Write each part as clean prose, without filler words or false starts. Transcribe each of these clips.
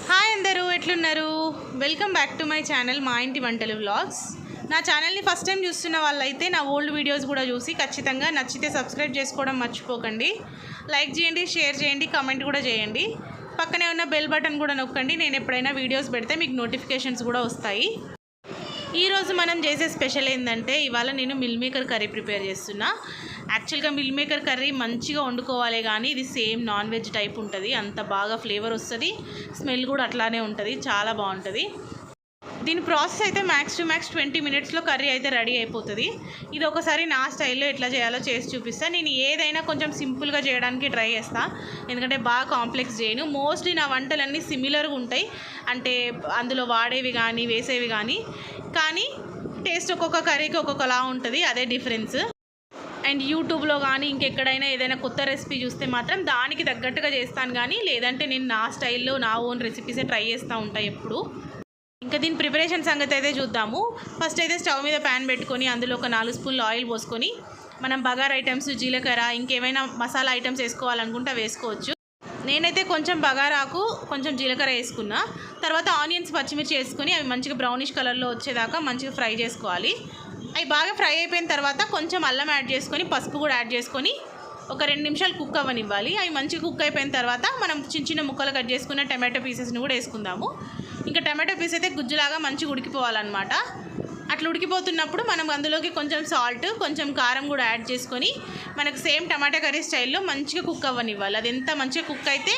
Hi అందరూ ఎట్లున్నారు? Welcome back to my channel మా ఇంటి వంటలు వ్లాగ్స్. నా ఛానల్ని ఫస్ట్ టైం చూస్తున్న వాళ్ళైతే నా ఓల్డ్ వీడియోస్ కూడా చూసి ఖచ్చితంగా నచ్చితే సబ్స్క్రైబ్ చేసుకోవడం మర్చిపోకండి. లైక్ చేయండి, షేర్ చేయండి, కామెంట్ కూడా చేయండి. పక్కనే ఉన్న బెల్ బటన్ కూడా నొక్కండి. నేను ఎప్పుడైనా వీడియోస్ పెడితే మీకు నోటిఫికేషన్స్ కూడా వస్తాయి. ఈరోజు మనం చేసే స్పెషల్ ఏంటంటే ఇవాళ నేను మిల్ మేకర్ కర్రీ ప్రిపేర్ చేస్తున్నా. యాక్చువల్గా మిల్ మేకర్ కర్రీ మంచిగా వండుకోవాలి, కానీ ఇది సేమ్ నాన్ వెజ్ టైప్ ఉంటుంది. అంత బాగా ఫ్లేవర్ వస్తుంది, స్మెల్ కూడా అట్లానే ఉంటుంది, చాలా బాగుంటుంది. దీని ప్రాసెస్ అయితే మ్యాక్స్ టు మ్యాక్స్ 20 మినిట్స్లో కర్రీ అయితే రెడీ అయిపోతుంది. ఇది ఒకసారి నా స్టైల్లో ఎట్లా చేయాలో చేసి చూపిస్తాను. నేను ఏదైనా కొంచెం సింపుల్గా చేయడానికి ట్రై చేస్తాను, ఎందుకంటే బాగా కాంప్లెక్స్ చేయను. మోస్ట్లీ నా వంటలన్నీ సిమిలర్గా ఉంటాయి, అంటే అందులో వాడేవి కానీ వేసేవి కానీ టేస్ట్ ఒక్కొక్క కర్రీకి ఒక్కొక్కలా ఉంటుంది, అదే డిఫరెన్స్. అండ్ యూట్యూబ్లో కానీ ఇంకెక్కడైనా ఏదైనా కొత్త రెసిపీ చూస్తే మాత్రం దానికి తగ్గట్టుగా చేస్తాను, కానీ లేదంటే నేను నా స్టైల్లో నా ఓన్ రెసిపీసే ట్రై చేస్తూ ఉంటాను ఎప్పుడు. ఇంకా దీని ప్రిపరేషన్ సంగతి అయితే చూద్దాము. ఫస్ట్ అయితే స్టవ్ మీద ప్యాన్ పెట్టుకొని అందులో ఒక 4 స్పూన్లు ఆయిల్ పోసుకొని మనం బగారా ఐటమ్స్, జీలకర్ర, ఇంకేమైనా మసాలా ఐటమ్స్ వేసుకోవాలనుకుంటే వేసుకోవచ్చు. నేనైతే కొంచెం బగారాకు కొంచెం జీలకర్ర వేసుకున్నా. తర్వాత ఆనియన్స్, పచ్చిమిర్చి వేసుకొని అవి మంచిగా బ్రౌనిష్ కలర్లో వచ్చేదాకా మంచిగా ఫ్రై చేసుకోవాలి. అవి బాగా ఫ్రై అయిపోయిన తర్వాత కొంచెం అల్లం యాడ్ చేసుకొని, పసుపు కూడా యాడ్ చేసుకొని ఒక 2 నిమిషాలు కుక్ అవ్వనివ్వాలి. అవి మంచిగా కుక్ అయిపోయిన తర్వాత మనం చిన్న చిన్న ముక్కలు కట్ చేసుకున్న టమాటో పీసెస్ని కూడా వేసుకుందాము. ఇంకా టమాటో పీస్ అయితే గుజ్జులాగా మంచిగా ఉడికిపోవాలన్నమాట. అట్లా ఉడికిపోతున్నప్పుడు మనం అందులోకి కొంచెం సాల్ట్, కొంచెం కారం కూడా యాడ్ చేసుకొని మనకు సేమ్ టమాటా కర్రీ స్టైల్లో మంచిగా కుక్ అవ్వనివ్వాలి. అది ఎంత మంచిగా కుక్ అయితే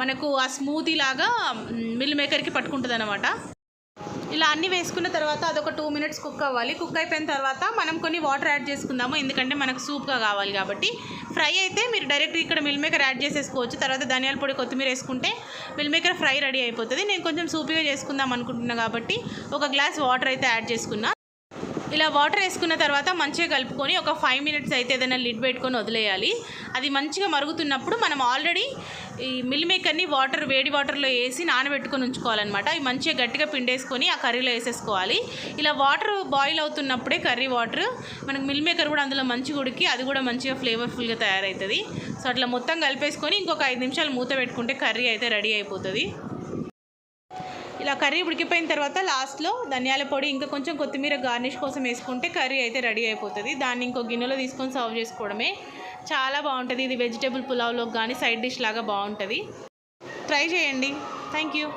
మనకు ఆ స్మూతీ లాగా మిల్ మేకర్కి పట్టుకుంటుంది అనమాట. ఇలా అన్నీ వేసుకున్న తర్వాత అదొక 2 మినిట్స్ కుక్ అవ్వాలి. కుక్ అయిపోయిన తర్వాత మనం కొన్ని వాటర్ యాడ్ చేసుకుందాము, ఎందుకంటే మనకు సూప్గా కావాలి కాబట్టి. ఫ్రై అయితే మీరు డైరెక్ట్ ఇక్కడ మిల్ మేకర్ యాడ్ చేసేసుకోవచ్చు. తర్వాత ధనియాల పొడి, కొత్తిమీర వేసుకుంటే మిల్ మేకర్ ఫ్రై రెడీ అయిపోతుంది. నేను కొంచెం సూపీగా చేసుకుందాం అనుకుంటున్నాను కాబట్టి ఒక గ్లాస్ వాటర్ అయితే యాడ్ చేసుకున్నా. ఇలా వాటర్ వేసుకున్న తర్వాత మంచిగా కలుపుకొని ఒక 5 మినిట్స్ అయితే ఏదైనా లిడ్ పెట్టుకొని వదిలేయాలి. అది మంచిగా మరుగుతున్నప్పుడు మనం ఆల్రెడీ ఈ మిల్ మేకర్ని వేడి వాటర్లో వేసి నానబెట్టుకొని ఉంచుకోవాలన్నమాట. అవి మంచిగా గట్టిగా పిండేసుకొని ఆ కర్రీలో వేసేసుకోవాలి. ఇలా వాటర్ బాయిల్ అవుతున్నప్పుడే కర్రీ వాటర్ మనకు మిల్ మేకర్ కూడా అందులో మంచిగా ఉడికి అది కూడా మంచిగా ఫ్లేవర్ఫుల్గా తయారవుతుంది. సో అట్లా మొత్తం కలిపేసుకొని ఇంకొక 5 నిమిషాలు మూత పెట్టుకుంటే కర్రీ అయితే రెడీ అయిపోతుంది. ఇలా కర్రీ ఉడికిపోయిన తర్వాత లాస్ట్లో ధనియాల పొడి, ఇంకా కొంచెం కొత్తిమీర గార్నిష్ కోసం వేసుకుంటే కర్రీ అయితే రెడీ అయిపోతుంది. దాన్ని ఇంకో గిన్నెలో తీసుకొని సర్వ్ చేసుకోవడమే. చాలా బాగుంటుంది. ఇది వెజిటేబుల్ పులావ్లో కానీ సైడ్ డిష్ లాగా బాగుంటుంది. ట్రై చేయండి. Thank you.